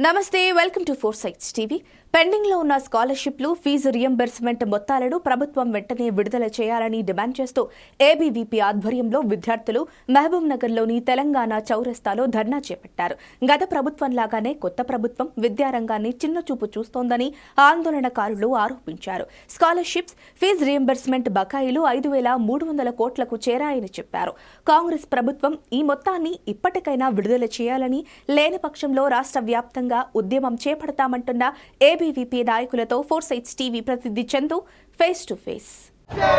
నమస్తే welcome to four sides TV. Pending లో ఉన్న స్కాలర్షిప్లు ఫీజు రియంబర్స్మెంట్ మొత్తాలను ప్రభుత్వం వెంటనే విడుదల చేయాలని డిమాండ్ చేస్తూ ఏబీవీపీ ఆధ్వర్యంలో విద్యార్థులు మహబూబ్ నగర్లోని తెలంగాణ చౌరస్తాలో ధర్నా చేపట్టారు. గత ప్రభుత్వంలాగానే కొత్త ప్రభుత్వం విద్యారంగాన్ని చిన్నచూపు చూస్తోందని ఆందోళనకారులు ఆరోపించారు. స్కాలర్షిప్స్ ఫీజు రియంబర్స్మెంట్ బకాయిలు 5,300 కోట్లకు చేరాయని చెప్పారు. కాంగ్రెస్ ప్రభుత్వం ఈ మొత్తాన్ని ఇప్పటికైనా విడుదల చేయాలని, లేని పక్షంలో రాష్ట్ర వ్యాప్తంగా ఉద్యమం చేపడతామంటున్న ఏబీవీపీ నాయకులతో ఫోర్ సైట్స్ టీవీ ప్రతినిధి చందు ఫేస్ టు ఫేస్.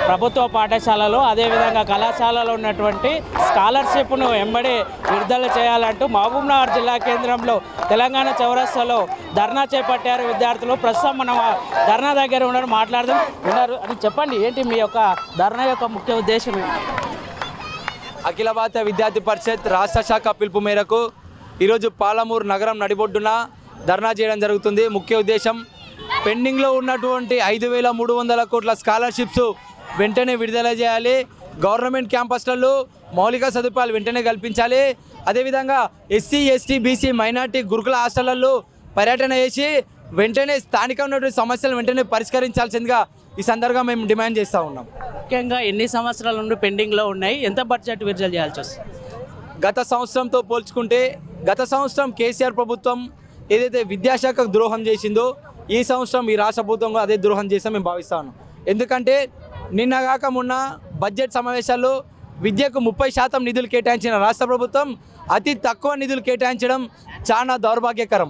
ప్రభుత్వ పాఠశాలలో అదేవిధంగా కళాశాలలో ఉన్నటువంటి స్కాలర్షిప్ను వెంబడి విడుదల చేయాలంటూ మహబూబ్నగర్ జిల్లా కేంద్రంలో తెలంగాణ చౌరస్తాలో ధర్నా చేపట్టారు విద్యార్థులు. ప్రస్తుతం మనం ధర్నా దగ్గర ఉన్నారు అని చెప్పండి, ఏంటి మీ యొక్క ధర్నా యొక్క ముఖ్య ఉద్దేశం? అఖిల భారత విద్యార్థి పరిషత్ రాష్ట్ర శాఖ పిలుపు మేరకు ఈరోజు పాలమూరు నగరం నడిబొడ్డున ధర్నా చేయడం జరుగుతుంది. ముఖ్య ఉద్దేశం పెండింగ్లో ఉన్నటువంటి 5,300 కోట్ల స్కాలర్షిప్స్ వెంటనే విడుదల చేయాలి. గవర్నమెంట్ క్యాంపస్లలో మౌలిక సదుపాయాలు వెంటనే కల్పించాలి. అదేవిధంగా ఎస్సీ, ఎస్టీ, బీసీ, మైనార్టీ గురుకుల హాస్టళ్లలో పర్యటన చేసి వెంటనే స్థానికంగా ఉన్నటువంటి సమస్యలు వెంటనే పరిష్కరించాల్సిందిగా ఈ సందర్భంగా మేము డిమాండ్ చేస్తూ ఉన్నాం. ముఖ్యంగా ఎన్ని సంవత్సరాల నుండి పెండింగ్లో ఉన్నాయి, ఎంత బడ్జెట్ విడుదల చేయాల్సి వస్తుంది? గత సంవత్సరంతో పోల్చుకుంటే గత సంవత్సరం కేసీఆర్ ప్రభుత్వం ఏదైతే విద్యాశాఖకు ద్రోహం చేసిందో ఈ సంవత్సరం ఈ రాష్ట్ర ప్రభుత్వంగా అదే ద్రోహం చేస్తాం మేము భావిస్తాను. ఎందుకంటే నిన్నగాక మొన్న బడ్జెట్ సమావేశాల్లో విద్యకు 30% నిధులు కేటాయించిన రాష్ట్ర ప్రభుత్వం అతి తక్కువ నిధులు కేటాయించడం చాలా దౌర్భాగ్యకరం.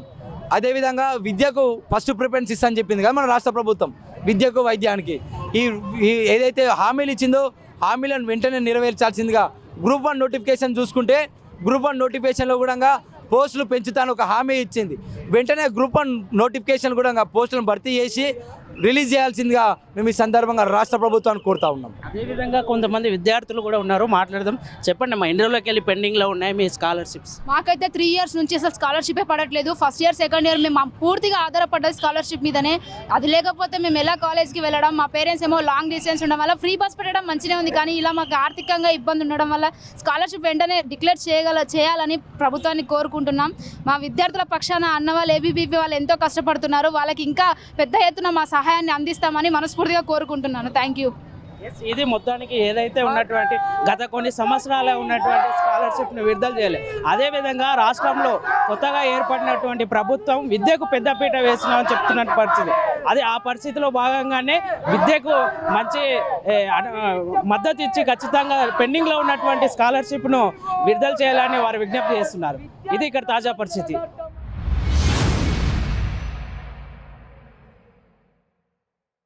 అదేవిధంగా విద్యకు ఫస్ట్ ప్రిఫరెన్స్ ఇస్తా చెప్పింది కదా మన రాష్ట్ర ప్రభుత్వం, విద్యకు వైద్యానికి ఈ ఏదైతే హామీలు ఇచ్చిందో హామీలను వెంటనే నెరవేర్చాల్సిందిగా గ్రూప్ 1 నోటిఫికేషన్ చూసుకుంటే గ్రూప్ 1 నోటిఫికేషన్లో కూడా పోస్టులు పెంచుతాను ఒక హామీ ఇచ్చింది. వెంటనే గ్రూప్ 1 నోటిఫికేషన్ కూడా పోస్టులను భర్తీ చేసి రిలీజ్ చేయాల్సిందిగా మేము ఈ సందర్భంగా రాష్ట్ర ప్రభుత్వాన్ని కోరుతా ఉన్నాం. అదేవిధంగా కొంతమంది విద్యార్థులు కూడా ఉన్నారు, మాట్లాడదాం. చెప్పండి మా ఇండియాలోకి వెళ్ళి పెండింగ్లో ఉన్నాయి మీ స్కాలర్షిప్స్? మాకైతే 3 ఇయర్స్ నుంచి అసలు స్కాలర్షిపే పడట్లేదు. ఫస్ట్ ఇయర్ సెకండ్ ఇయర్ మేము పూర్తిగా ఆధారపడ్డది స్కాలర్షిప్ మీదనే. అది లేకపోతే మేము ఎలా కాలేజ్కి వెళ్ళడం, మా పేరెంట్స్ ఏమో లాంగ్ డిస్టెన్స్ ఉండడం వల్ల ఫ్రీ బస్ పెట్టడం మంచిగా ఉంది, కానీ ఇలా మాకు ఆర్థికంగా ఇబ్బంది ఉండడం వల్ల స్కాలర్షిప్ వెంటనే డిక్లేర్ చేయాలని ప్రభుత్వాన్ని కోరుకుంటున్నాం. మా విద్యార్థుల పక్షాన అన్నవాళ్ళు ఏబీవీపీ వాళ్ళు ఎంతో కష్టపడుతున్నారు. వాళ్ళకి ఇంకా పెద్ద ఎత్తున మా సహాయాన్ని అందిస్తామని మనస్ఫూర్తిగా కోరుకుంటున్నాను. Thank you. ఇది మొత్తానికి ఏదైతే ఉన్నటువంటి గత కొన్ని సంవత్సరాలు ఉన్నటువంటి స్కాలర్షిప్ను విడుదల చేయాలి. అదేవిధంగా రాష్ట్రంలో కొత్తగా ఏర్పడినటువంటి ప్రభుత్వం విద్యకు పెద్దపీట వేసినామని చెప్తున్న పరిస్థితి. అది ఆ పరిస్థితిలో భాగంగానే విద్యకు మంచి మద్దతు ఇచ్చి ఖచ్చితంగా పెండింగ్లో ఉన్నటువంటి స్కాలర్షిప్ను విడుదల చేయాలని వారు విజ్ఞప్తి చేస్తున్నారు. ఇది ఇక్కడ తాజా పరిస్థితి.